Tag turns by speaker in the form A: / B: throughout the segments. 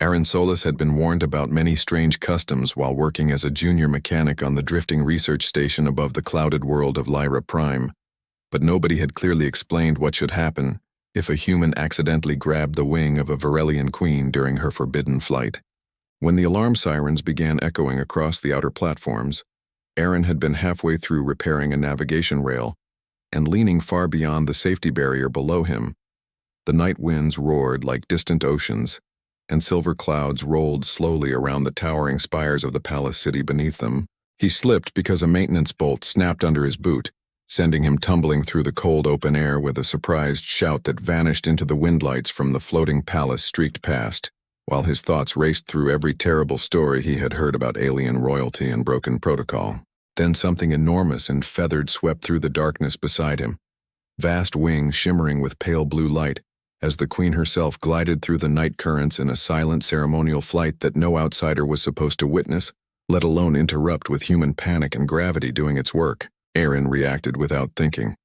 A: Arin Solis had been warned about many strange customs while working as a junior mechanic on the drifting research station above the clouded world of Lyra Prime, but nobody had clearly explained what should happen if a human accidentally grabbed the wing of a Varelian queen during her forbidden flight. When the alarm sirens began echoing across the outer platforms, Arin had been halfway through repairing a navigation rail, and leaning far beyond the safety barrier below him, the night winds roared like distant oceans, and silver clouds rolled slowly around the towering spires of the palace city beneath them. He slipped because a maintenance bolt snapped under his boot, sending him tumbling through the cold open air with a surprised shout that vanished into the windlights from the floating palace streaked past, while his thoughts raced through every terrible story he had heard about alien royalty and broken protocol. Then something enormous and feathered swept through the darkness beside him, vast wings shimmering with pale blue light, as the queen herself glided through the night currents in a silent ceremonial flight that no outsider was supposed to witness, let alone interrupt with human panic and gravity doing its work. Arin reacted without thinking,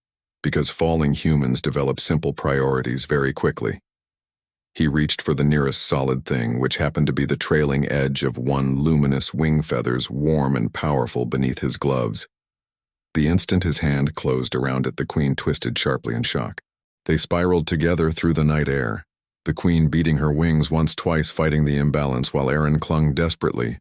A: because falling humans develop simple priorities very quickly. He reached for the nearest solid thing, which happened to be the trailing edge of one luminous wing feathers, warm and powerful beneath his gloves. The instant his hand closed around it, the queen twisted sharply in shock. They spiraled together through the night air, the queen beating her wings twice fighting the imbalance while Arin clung desperately,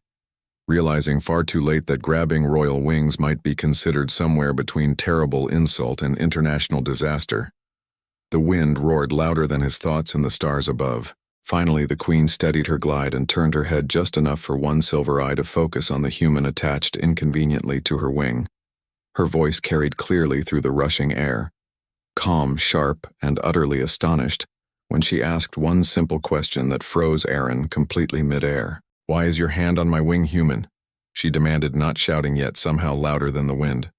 A: realizing far too late that grabbing royal wings might be considered somewhere between terrible insult and international disaster. The wind roared louder than his thoughts and the stars above. Finally, the queen steadied her glide and turned her head just enough for one silver eye to focus on the human attached inconveniently to her wing. Her voice carried clearly through the rushing air, calm, sharp, and utterly astonished, when she asked one simple question that froze Arin completely mid-air. "Why is your hand on my wing, human?" she demanded, not shouting yet, somehow louder than the wind.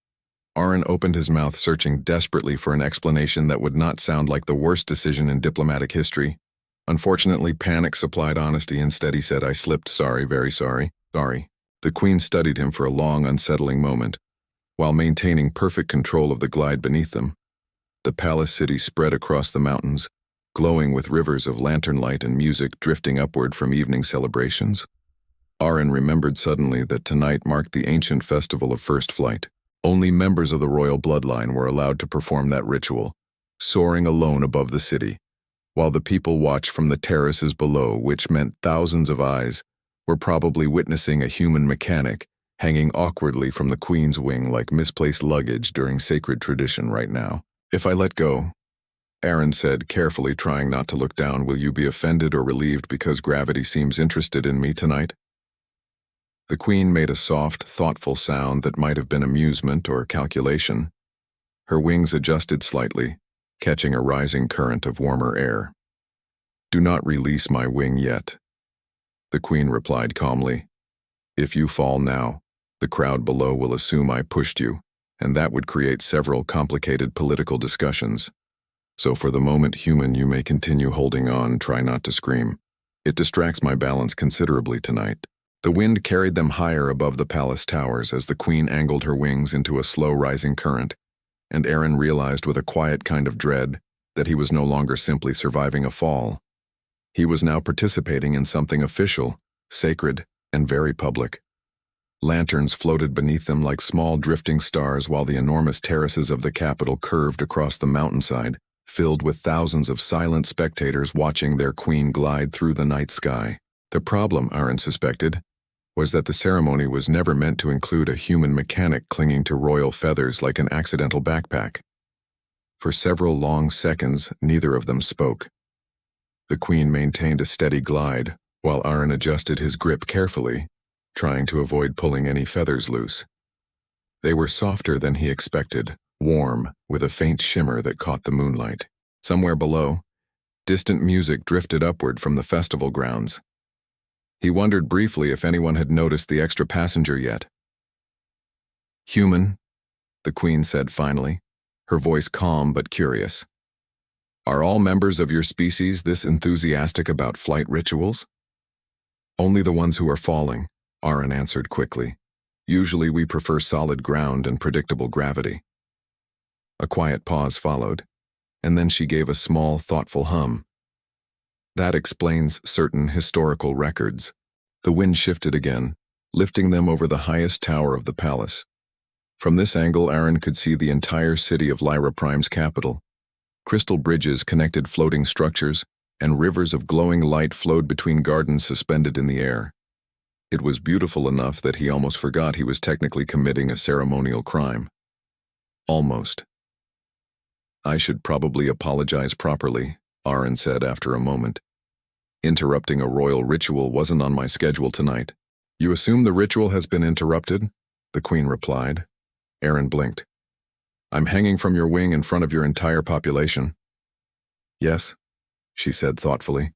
A: Arin opened his mouth, searching desperately for an explanation that would not sound like the worst decision in diplomatic history. Unfortunately, panic supplied honesty. Instead, he said, "I slipped, sorry, very sorry, sorry." The queen studied him for a long, unsettling moment, while maintaining perfect control of the glide beneath them. The palace city spread across the mountains, glowing with rivers of lantern light and music drifting upward from evening celebrations. Arin remembered suddenly that tonight marked the ancient festival of First Flight. Only members of the royal bloodline were allowed to perform that ritual, soaring alone above the city, while the people watched from the terraces below, which meant thousands of eyes were probably witnessing a human mechanic hanging awkwardly from the queen's wing like misplaced luggage during sacred tradition right now. "If I let go," Arin said, carefully trying not to look down, "will you be offended or relieved because gravity seems interested in me tonight?" The queen made a soft, thoughtful sound that might have been amusement or calculation. Her wings adjusted slightly, catching a rising current of warmer air. "Do not release my wing yet," the queen replied calmly. "If you fall now, the crowd below will assume I pushed you, and that would create several complicated political discussions. So for the moment, human, you may continue holding on, try not to scream. It distracts my balance considerably tonight." The wind carried them higher above the palace towers as the queen angled her wings into a slow rising current, and Arin realized with a quiet kind of dread that he was no longer simply surviving a fall. He was now participating in something official, sacred, and very public. Lanterns floated beneath them like small drifting stars while the enormous terraces of the capital curved across the mountainside, filled with thousands of silent spectators watching their queen glide through the night sky. The problem, Arin suspected, was that the ceremony was never meant to include a human mechanic clinging to royal feathers like an accidental backpack. For several long seconds, neither of them spoke. The queen maintained a steady glide, while Arin adjusted his grip carefully, trying to avoid pulling any feathers loose. They were softer than he expected, warm, with a faint shimmer that caught the moonlight. Somewhere below, distant music drifted upward from the festival grounds. He wondered briefly if anyone had noticed the extra passenger yet. "Human," the queen said finally, her voice calm but curious. "Are all members of your species this enthusiastic about flight rituals?" "Only the ones who are falling," Arin answered quickly. "Usually we prefer solid ground and predictable gravity." A quiet pause followed, and then she gave a small, thoughtful hum. That explains certain historical records. The wind shifted again, lifting them over the highest tower of the palace. From this angle, Arin could see the entire city of Lyra Prime's capital. Crystal bridges connected floating structures, and rivers of glowing light flowed between gardens suspended in the air. It was beautiful enough that he almost forgot he was technically committing a ceremonial crime. Almost. "I should probably apologize properly," Arin said after a moment. "Interrupting a royal ritual wasn't on my schedule tonight." "You assume the ritual has been interrupted?" the Queen replied. Arin blinked. "I'm hanging from your wing in front of your entire population." "Yes," she said thoughtfully.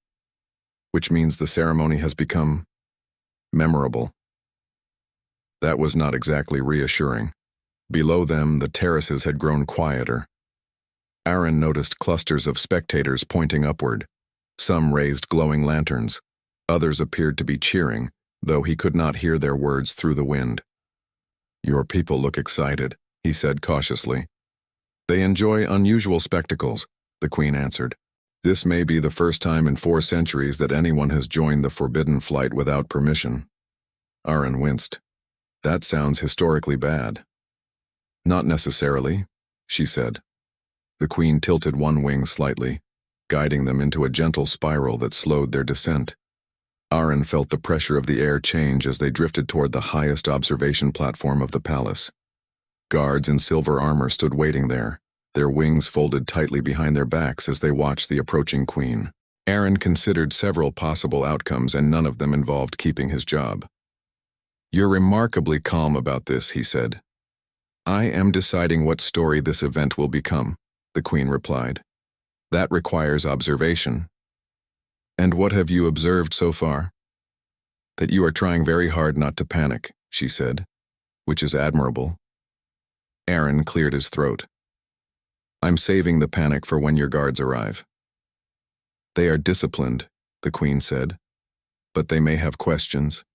A: "Which means the ceremony has become memorable." That was not exactly reassuring. Below them, the terraces had grown quieter. Arin noticed clusters of spectators pointing upward. Some raised glowing lanterns. Others appeared to be cheering, though he could not hear their words through the wind. "Your people look excited," he said cautiously. "They enjoy unusual spectacles," the Queen answered. "This may be the first time in 4 centuries that anyone has joined the forbidden flight without permission." Arin winced. "That sounds historically bad." "Not necessarily," she said. The Queen tilted one wing slightly, guiding them into a gentle spiral that slowed their descent. Arin felt the pressure of the air change as they drifted toward the highest observation platform of the palace. Guards in silver armor stood waiting there, their wings folded tightly behind their backs as they watched the approaching Queen. Arin considered several possible outcomes, and none of them involved keeping his job. "You're remarkably calm about this," he said. "I am deciding what story this event will become," the Queen replied. "That requires observation." "And what have you observed so far?" "That you are trying very hard not to panic," she said, "which is admirable." Arin cleared his throat. "I'm saving the panic for when your guards arrive." "They are disciplined," the Queen said, "but they may have questions."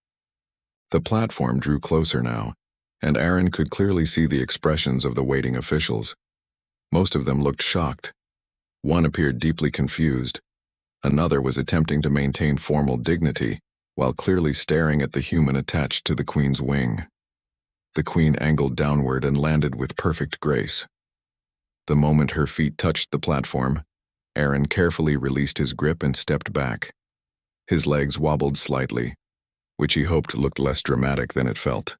A: The platform drew closer now, and Arin could clearly see the expressions of the waiting officials. Most of them looked shocked. One appeared deeply confused. Another was attempting to maintain formal dignity while clearly staring at the human attached to the Queen's wing. The Queen angled downward and landed with perfect grace. The moment her feet touched the platform, Arin carefully released his grip and stepped back. His legs wobbled slightly, which he hoped looked less dramatic than it felt.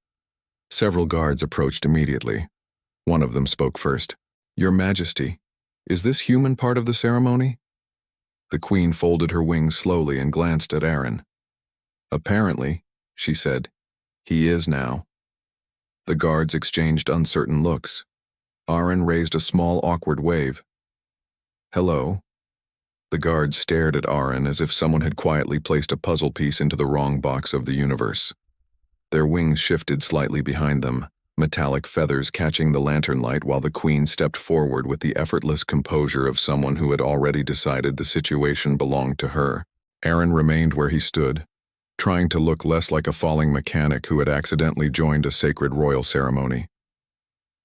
A: Several guards approached immediately. One of them spoke first. "Your Majesty, is this human part of the ceremony?" The Queen folded her wings slowly and glanced at Arin. "Apparently," she said, "he is now." The guards exchanged uncertain looks. Arin raised a small, awkward wave. "Hello." The guards stared at Arin as if someone had quietly placed a puzzle piece into the wrong box of the universe. Their wings shifted slightly behind them, metallic feathers catching the lantern light, while the Queen stepped forward with the effortless composure of someone who had already decided the situation belonged to her. Arin remained where he stood, trying to look less like a falling mechanic who had accidentally joined a sacred royal ceremony.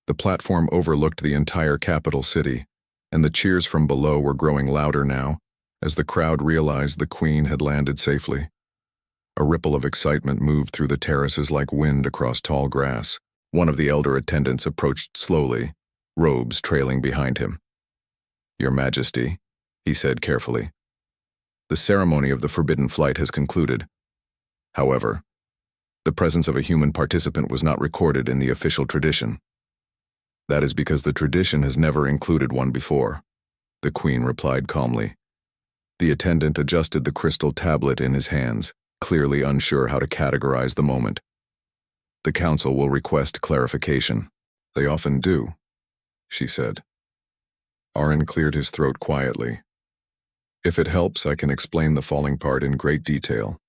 A: The platform overlooked the entire capital city, and the cheers from below were growing louder now, as the crowd realized the Queen had landed safely. A ripple of excitement moved through the terraces like wind across tall grass. One of the elder attendants approached slowly, robes trailing behind him. "Your Majesty," he said carefully, "the ceremony of the forbidden flight has concluded. However, the presence of a human participant was not recorded in the official tradition." "That is because the tradition has never included one before," the Queen replied calmly. The attendant adjusted the crystal tablet in his hands, clearly unsure how to categorize the moment. "The Council will request clarification." "They often do," she said. Arin cleared his throat quietly. "If it helps, I can explain the falling part in great detail."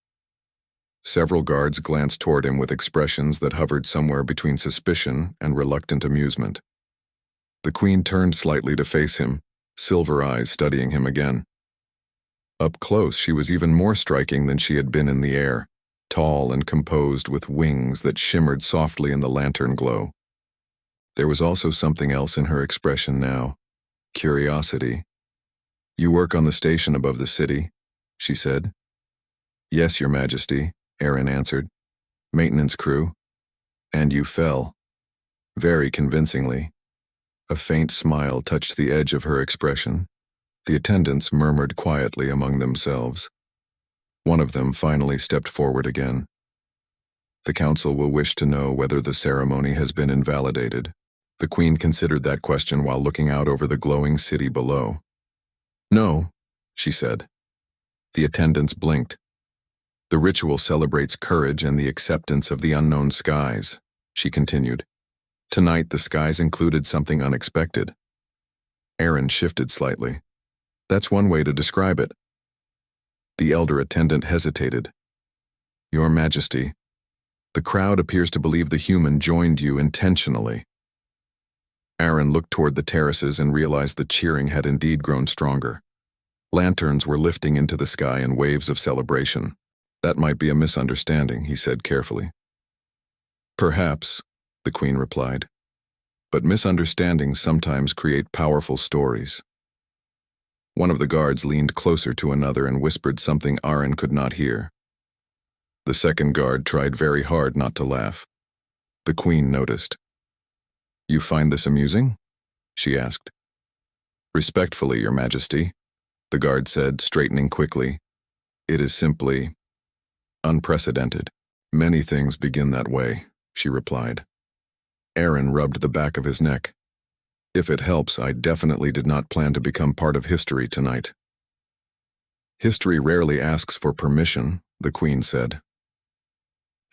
A: Several guards glanced toward him with expressions that hovered somewhere between suspicion and reluctant amusement. The Queen turned slightly to face him, silver eyes studying him again. Up close, she was even more striking than she had been in the air, tall and composed with wings that shimmered softly in the lantern glow. There was also something else in her expression now, curiosity. "You work on the station above the city?" she said. Yes, Your Majesty, Arin answered. Maintenance crew. And you fell. Very convincingly. A faint smile touched the edge of her expression. The attendants murmured quietly among themselves. One of them finally stepped forward again. The council will wish to know whether the ceremony has been invalidated. The Queen considered that question while looking out over the glowing city below. No, she said. The attendants blinked. The ritual celebrates courage and the acceptance of the unknown skies, she continued. Tonight the skies included something unexpected. Arin shifted slightly. That's one way to describe it. The elder attendant hesitated. Your Majesty, the crowd appears to believe the human joined you intentionally. Arin looked toward the terraces and realized the cheering had indeed grown stronger. Lanterns were lifting into the sky in waves of celebration. That might be a misunderstanding, he said carefully. Perhaps, the Queen replied. But misunderstandings sometimes create powerful stories. One of the guards leaned closer to another and whispered something Arin could not hear. The second guard tried very hard not to laugh. The Queen noticed. You find this amusing? She asked. Respectfully, Your Majesty, the guard said, straightening quickly. It is simply unprecedented. Many things begin that way, she replied. Arin rubbed the back of his neck. If it helps, I definitely did not plan to become part of history tonight. History rarely asks for permission, the Queen said.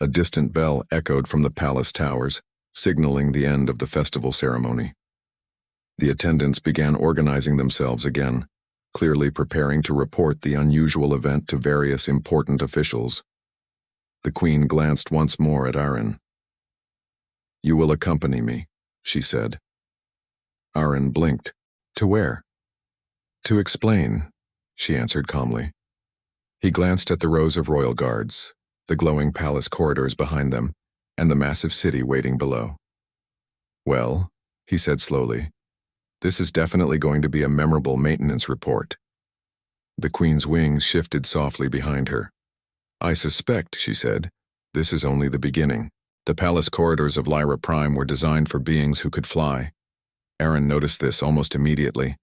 A: A distant bell echoed from the palace towers, signaling the end of the festival ceremony. The attendants began organizing themselves again, clearly preparing to report the unusual event to various important officials. The Queen glanced once more at Arin. You will accompany me, she said. Arin blinked. To where? To explain, she answered calmly. He glanced at the rows of royal guards, the glowing palace corridors behind them, and the massive city waiting below. Well, he said slowly, this is definitely going to be a memorable maintenance report. The Queen's wings shifted softly behind her. I suspect, she said, this is only the beginning. The palace corridors of Lyra Prime were designed for beings who could fly. Arin noticed this almost immediately,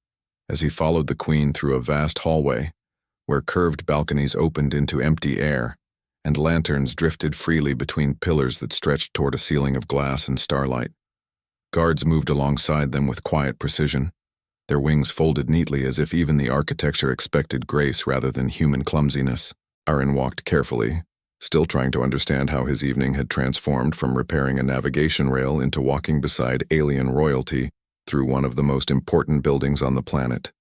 A: as he followed the Queen through a vast hallway, where curved balconies opened into empty air, and lanterns drifted freely between pillars that stretched toward a ceiling of glass and starlight. Guards moved alongside them with quiet precision, their wings folded neatly as if even the architecture expected grace rather than human clumsiness. Arin walked carefully, still trying to understand how his evening had transformed from repairing a navigation rail into walking beside alien royalty through one of the most important buildings on the planet.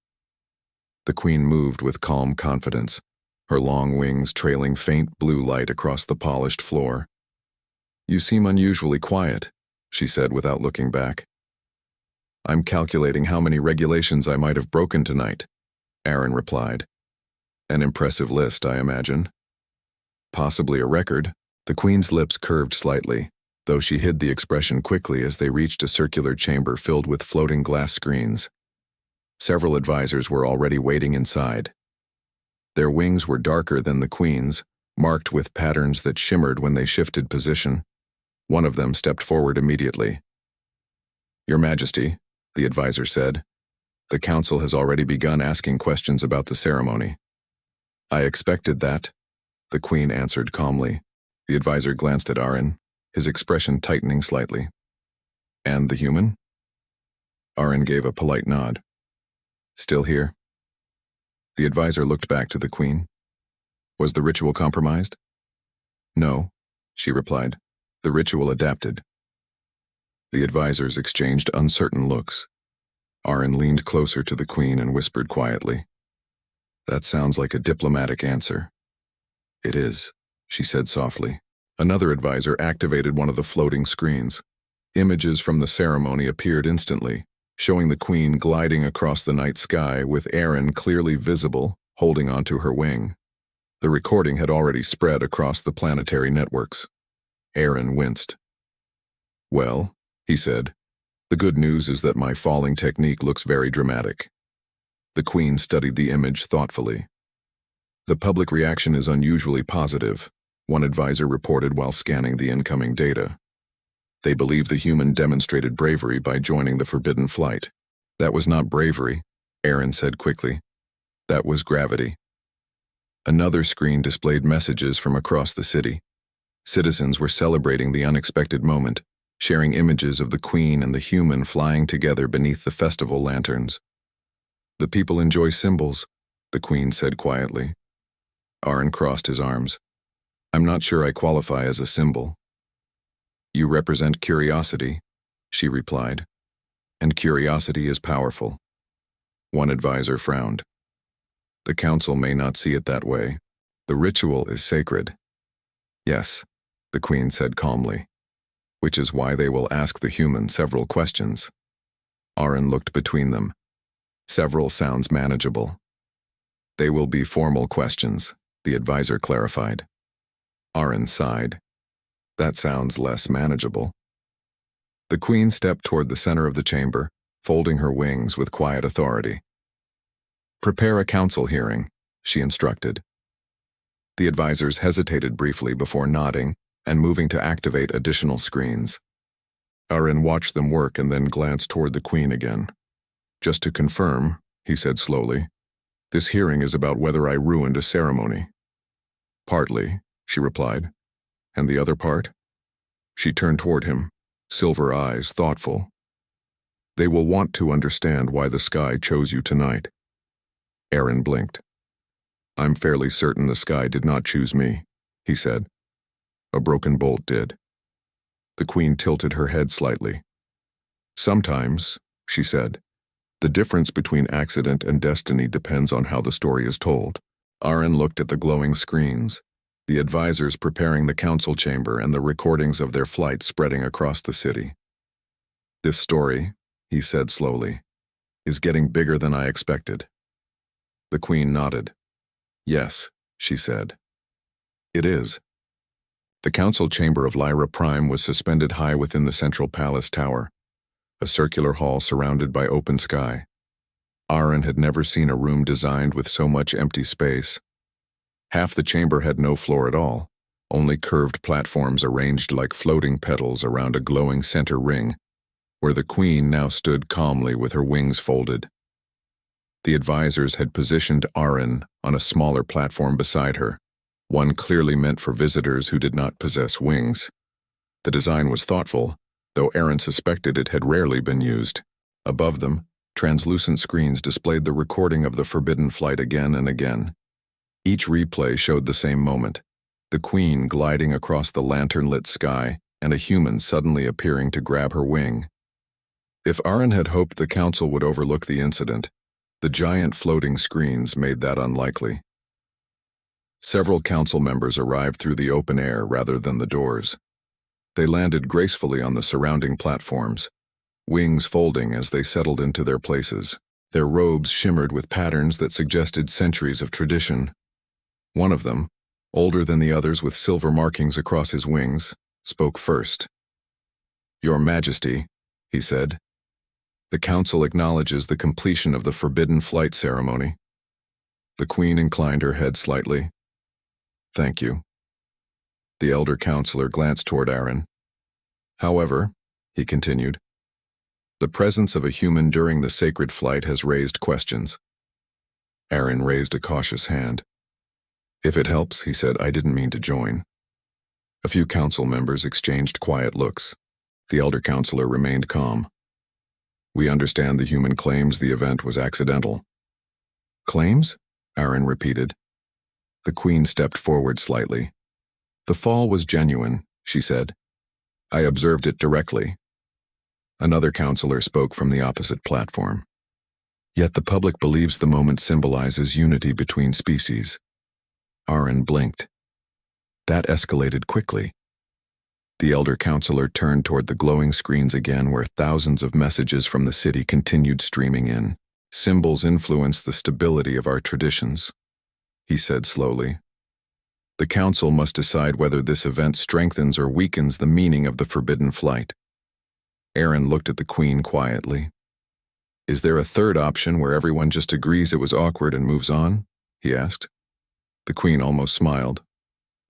A: The Queen moved with calm confidence, her long wings trailing faint blue light across the polished floor. You seem unusually quiet, she said without looking back. I'm calculating how many regulations I might have broken tonight, Arin replied. An impressive list, I imagine. Possibly a record. The Queen's lips curved slightly, though she hid the expression quickly as they reached a circular chamber filled with floating glass screens. Several advisors were already waiting inside. Their wings were darker than the Queen's, marked with patterns that shimmered when they shifted position. One of them stepped forward immediately. Your Majesty, the advisor said, the council has already begun asking questions about the ceremony. I expected that, the Queen answered calmly. The advisor glanced at Arin, his expression tightening slightly. And the human? Arin gave a polite nod. Still here? The advisor looked back to the Queen. Was the ritual compromised? No, she replied. The ritual adapted. The advisors exchanged uncertain looks. Arin leaned closer to the Queen and whispered quietly. That sounds like a diplomatic answer. It is, she said softly. Another advisor activated one of the floating screens. Images from the ceremony appeared instantly, showing the Queen gliding across the night sky with Arin clearly visible, holding onto her wing. The recording had already spread across the planetary networks. Arin winced. Well, he said, the good news is that my falling technique looks very dramatic. The Queen studied the image thoughtfully. The public reaction is unusually positive, one advisor reported while scanning the incoming data. They believe the human demonstrated bravery by joining the forbidden flight. That was not bravery, Arin said quickly. That was gravity. Another screen displayed messages from across the city. Citizens were celebrating the unexpected moment, sharing images of the Queen and the human flying together beneath the festival lanterns. The people enjoy symbols, the Queen said quietly. Arin crossed his arms. I'm not sure I qualify as a symbol. You represent curiosity, she replied. And curiosity is powerful. One advisor frowned. The council may not see it that way. The ritual is sacred. Yes, the Queen said calmly, which is why they will ask the human several questions. Arin looked between them. Several sounds manageable. They will be formal questions, the advisor clarified. Arin sighed. That sounds less manageable. The Queen stepped toward the center of the chamber, folding her wings with quiet authority. Prepare a council hearing, she instructed. The advisors hesitated briefly before nodding and moving to activate additional screens. Arin watched them work and then glanced toward the Queen again. Just to confirm, he said slowly, this hearing is about whether I ruined a ceremony. Partly, she replied. And the other part? She turned toward him, silver eyes thoughtful. They will want to understand why the sky chose you tonight. Arin blinked. I'm fairly certain the sky did not choose me, he said. A broken bolt did. The Queen tilted her head slightly. Sometimes, she said, the difference between accident and destiny depends on how the story is told. Arin looked at the glowing screens, the advisors preparing the council chamber and the recordings of their flight spreading across the city. This story, he said slowly, is getting bigger than I expected. The Queen nodded. Yes, she said. It is. The council chamber of Lyra Prime was suspended high within the central palace tower, a circular hall surrounded by open sky. Arin had never seen a room designed with so much empty space. Half the chamber had no floor at all, only curved platforms arranged like floating petals around a glowing center ring, where the Queen now stood calmly with her wings folded. The advisors had positioned Arin on a smaller platform beside her, one clearly meant for visitors who did not possess wings. The design was thoughtful, though Arin suspected it had rarely been used. Above them, translucent screens displayed the recording of the forbidden flight again and again. Each replay showed the same moment, the Queen gliding across the lantern-lit sky and a human suddenly appearing to grab her wing. If Arin had hoped the council would overlook the incident, the giant floating screens made that unlikely. Several council members arrived through the open air rather than the doors. They landed gracefully on the surrounding platforms, wings folding as they settled into their places. Their robes shimmered with patterns that suggested centuries of tradition. One of them, older than the others with silver markings across his wings, spoke first. Your Majesty, he said. The council acknowledges the completion of the forbidden flight ceremony. The Queen inclined her head slightly. Thank you. The elder counselor glanced toward Arin. However, he continued, the presence of a human during the sacred flight has raised questions. Arin raised a cautious hand. If it helps, he said, I didn't mean to join. A few council members exchanged quiet looks. The elder counselor remained calm. We understand the human claims the event was accidental. Claims? Arin repeated. The Queen stepped forward slightly. The fall was genuine, she said. I observed it directly. Another counselor spoke from the opposite platform. Yet the public believes the moment symbolizes unity between species. Arin blinked. That escalated quickly. The elder counselor turned toward the glowing screens again where thousands of messages from the city continued streaming in. Symbols influence the stability of our traditions, he said slowly. The council must decide whether this event strengthens or weakens the meaning of the forbidden flight. Arin looked at the Queen quietly. Is there a third option where everyone just agrees it was awkward and moves on? He asked. The Queen almost smiled.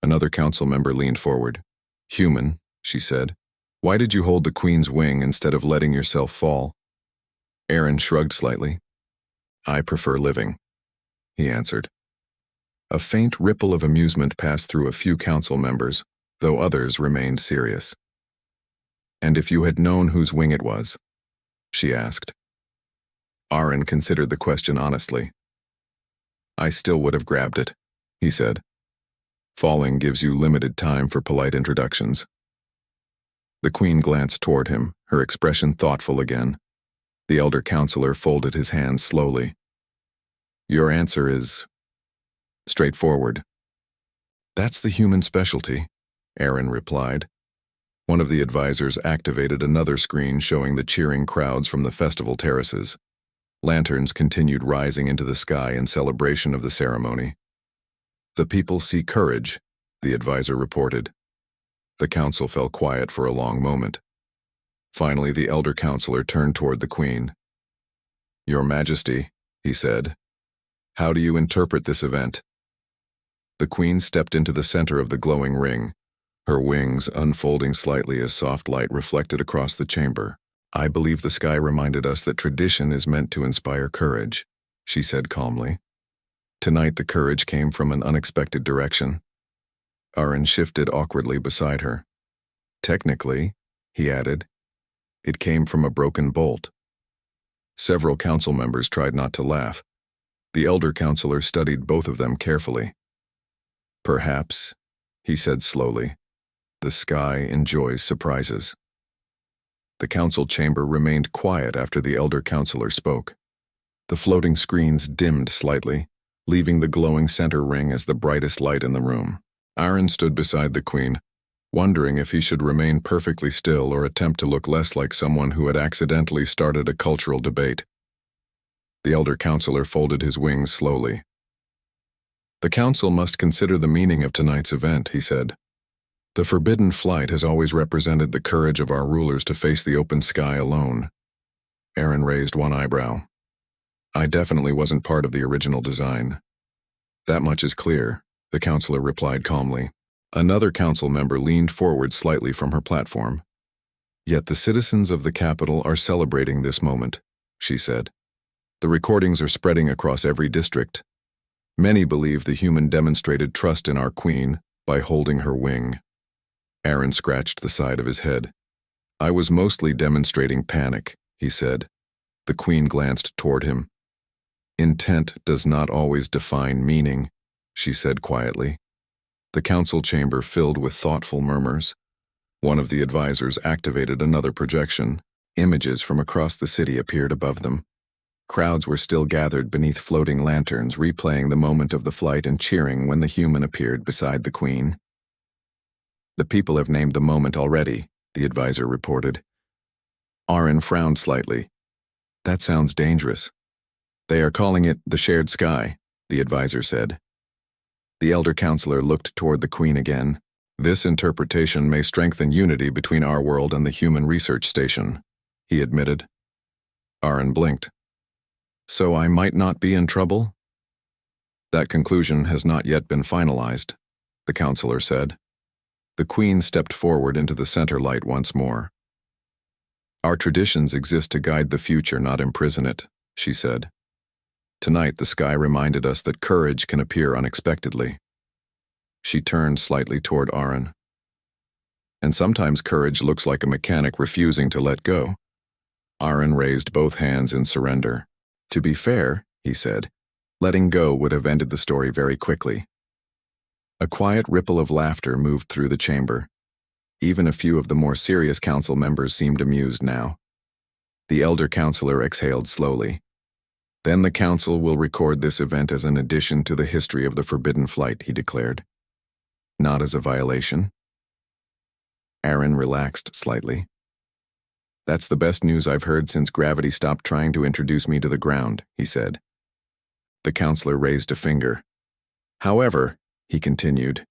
A: Another council member leaned forward. "Human," she said. "Why did you hold the Queen's wing instead of letting yourself fall?" Arin shrugged slightly. "I prefer living," he answered. A faint ripple of amusement passed through a few council members, though others remained serious. "And if you had known whose wing it was?" she asked. Arin considered the question honestly. "I still would have grabbed it," he said. "Falling gives you limited time for polite introductions." The Queen glanced toward him, her expression thoughtful again. The elder counselor folded his hands slowly. "Your answer is straightforward." "That's the human specialty," Arin replied. One of the advisors activated another screen showing the cheering crowds from the festival terraces. Lanterns continued rising into the sky in celebration of the ceremony. "The people see courage," the advisor reported. The council fell quiet for a long moment. Finally, the elder counselor turned toward the Queen. "Your Majesty," he said, "how do you interpret this event?" The Queen stepped into the center of the glowing ring, her wings unfolding slightly as soft light reflected across the chamber. "I believe the sky reminded us that tradition is meant to inspire courage," she said calmly. "Tonight the courage came from an unexpected direction." Arin shifted awkwardly beside her. "Technically," he added, "it came from a broken bolt." Several council members tried not to laugh. The elder counselor studied both of them carefully. "Perhaps," he said slowly, "the sky enjoys surprises." The council chamber remained quiet after the elder counselor spoke. The floating screens dimmed slightly, leaving the glowing center ring as the brightest light in the room. Arin stood beside the Queen, wondering if he should remain perfectly still or attempt to look less like someone who had accidentally started a cultural debate. The elder counselor folded his wings slowly. "The council must consider the meaning of tonight's event," he said. "The forbidden flight has always represented the courage of our rulers to face the open sky alone." Arin raised one eyebrow. "I definitely wasn't part of the original design." "That much is clear," the counselor replied calmly. Another council member leaned forward slightly from her platform. "Yet the citizens of the capital are celebrating this moment," she said. "The recordings are spreading across every district. Many believe the human demonstrated trust in our Queen by holding her wing." Arin scratched the side of his head. "I was mostly demonstrating panic," he said. The Queen glanced toward him. "Intent does not always define meaning," she said quietly. The council chamber filled with thoughtful murmurs. One of the advisors activated another projection. Images from across the city appeared above them. Crowds were still gathered beneath floating lanterns, replaying the moment of the flight and cheering when the human appeared beside the Queen. "The people have named the moment already," the advisor reported. Arin frowned slightly. "That sounds dangerous." "They are calling it the shared sky," the advisor said. The elder counselor looked toward the Queen again. "This interpretation may strengthen unity between our world and the human research station," he admitted. Arin blinked. "So I might not be in trouble?" "That conclusion has not yet been finalized," the counselor said. The Queen stepped forward into the center light once more. "Our traditions exist to guide the future, not imprison it," she said. "Tonight the sky reminded us that courage can appear unexpectedly." She turned slightly toward Arin. "And sometimes courage looks like a mechanic refusing to let go." Arin raised both hands in surrender. "To be fair," he said, "letting go would have ended the story very quickly." A quiet ripple of laughter moved through the chamber. Even a few of the more serious council members seemed amused now. The elder counselor exhaled slowly. "Then the council will record this event as an addition to the history of the forbidden flight," he declared. "Not as a violation?" Arin relaxed slightly. "That's the best news I've heard since gravity stopped trying to introduce me to the ground," he said. The counselor raised a finger. "However," he continued,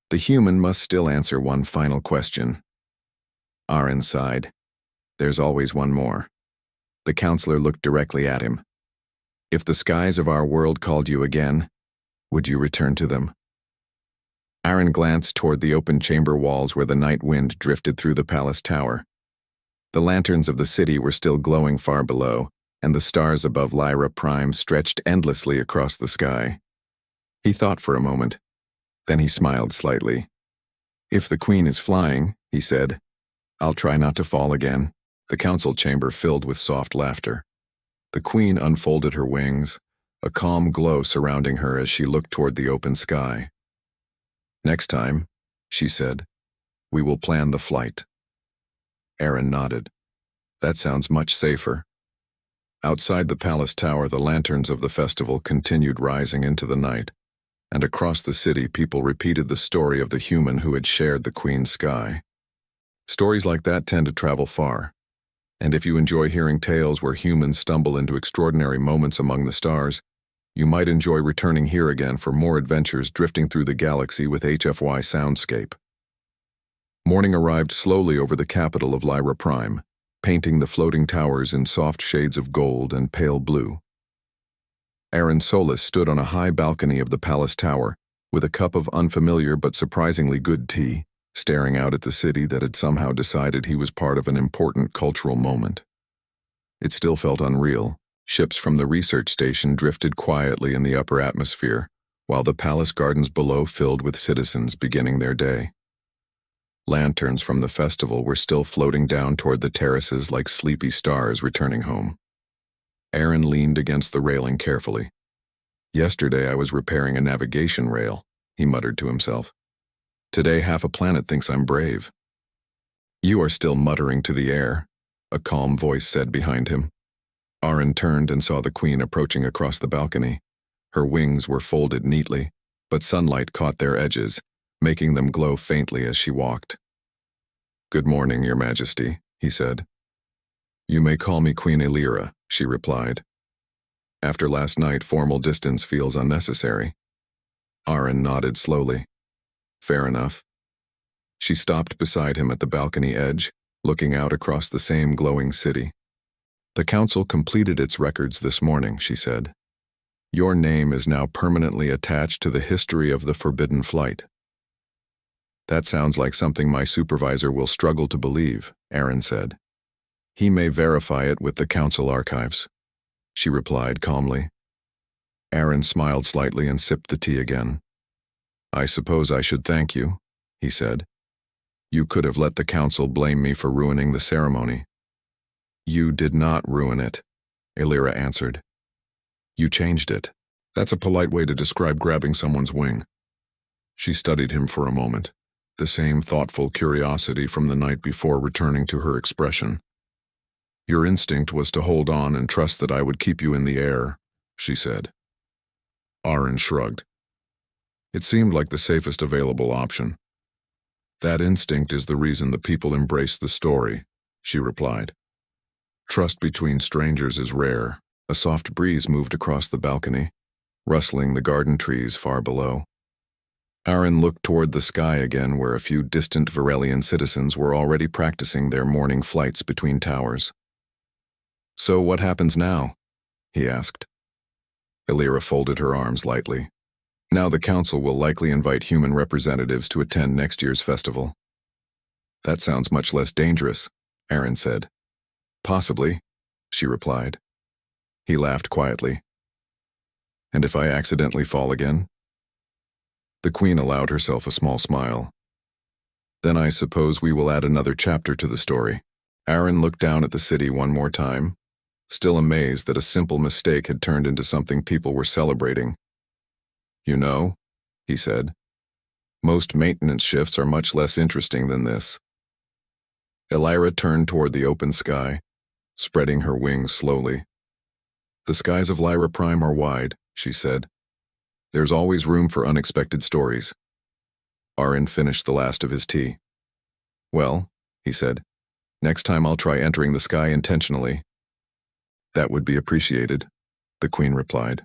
A: "the human must still answer one final question." Arin sighed. "There's always one more." The counselor looked directly at him. "If the skies of our world called you again, Would you return to them? Arin glanced toward the open chamber walls where the night wind drifted through the palace tower. The lanterns of the city were still glowing far below, and the stars above Lyra Prime stretched endlessly across the sky. He thought for a moment. Then he smiled slightly. If the queen is flying, he said, I'll try not to fall again. The council chamber filled with soft laughter. The queen unfolded her wings, a calm glow surrounding her as she looked toward the open sky. Next time, she said, we will plan the flight. Arin nodded. That sounds much safer. Outside the palace tower, the lanterns of the festival continued rising into the night, and across the city people repeated the story of the human who had shared the queen's sky. Stories like that tend to travel far, and if you enjoy hearing tales where humans stumble into extraordinary moments among the stars, you might enjoy returning here again for more adventures drifting through the galaxy with HFY Soundscape. Morning arrived slowly over the capital of Lyra Prime, painting the floating towers in soft shades of gold and pale blue. Arin Solis stood on a high balcony of the palace tower, with a cup of unfamiliar but surprisingly good tea, staring out at the city that had somehow decided he was part of an important cultural moment. It still felt unreal. Ships from the research station drifted quietly in the upper atmosphere, while the palace gardens below filled with citizens beginning their day. Lanterns from the festival were still floating down toward the terraces like sleepy stars returning home. Arin leaned against the railing carefully. Yesterday I was repairing a navigation rail, he muttered to himself. Today half a planet thinks I'm brave. You are still muttering to the air, a calm voice said behind him. Arin turned and saw the queen approaching across the balcony. Her wings were folded neatly, but sunlight caught their edges, making them glow faintly as she walked. Good morning, Your Majesty, he said. You may call me Queen Aelira, she replied. After last night, formal distance feels unnecessary. Arin nodded slowly. Fair enough. She stopped beside him at the balcony edge, looking out across the same glowing city. The council completed its records this morning, she said. Your name is now permanently attached to the history of the forbidden flight. That sounds like something my supervisor will struggle to believe, Arin said. He may verify it with the council archives, she replied calmly. Arin smiled slightly and sipped the tea again. I suppose I should thank you, he said. You could have let the council blame me for ruining the ceremony. You did not ruin it, Aelira answered. You changed it. That's a polite way to describe grabbing someone's wing. She studied him for a moment, the same thoughtful curiosity from the night before returning to her expression. Your instinct was to hold on and trust that I would keep you in the air, she said. Arin shrugged. It seemed like the safest available option. That instinct is the reason the people embrace the story, she replied. Trust between strangers is rare. A soft breeze moved across the balcony, rustling the garden trees far below. Arin looked toward the sky again where a few distant Varelian citizens were already practicing their morning flights between towers. So what happens now? He asked. Aelira folded her arms lightly. Now the council will likely invite human representatives to attend next year's festival. That sounds much less dangerous, Arin said. Possibly, she replied. He laughed quietly. And if I accidentally fall again? The queen allowed herself a small smile. Then I suppose we will add another chapter to the story. Arin looked down at the city one more time, still amazed that a simple mistake had turned into something people were celebrating. You know, he said, most maintenance shifts are much less interesting than this. Aelira turned toward the open sky, spreading her wings slowly. The skies of Lyra Prime are wide, she said. There's always room for unexpected stories. Arin finished the last of his tea. Well, he said, next time I'll try entering the sky intentionally. That would be appreciated, the queen replied.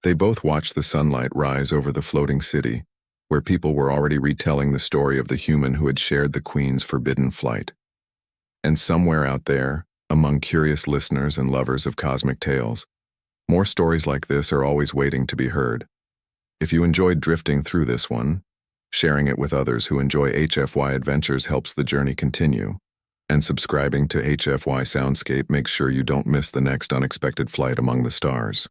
A: They both watched the sunlight rise over the floating city, where people were already retelling the story of the human who had shared the queen's forbidden flight. And somewhere out there, among curious listeners and lovers of cosmic tales, more stories like this are always waiting to be heard. If you enjoyed drifting through this one, sharing it with others who enjoy HFY adventures helps the journey continue. And subscribing to HFY Soundscape makes sure you don't miss the next unexpected flight among the stars.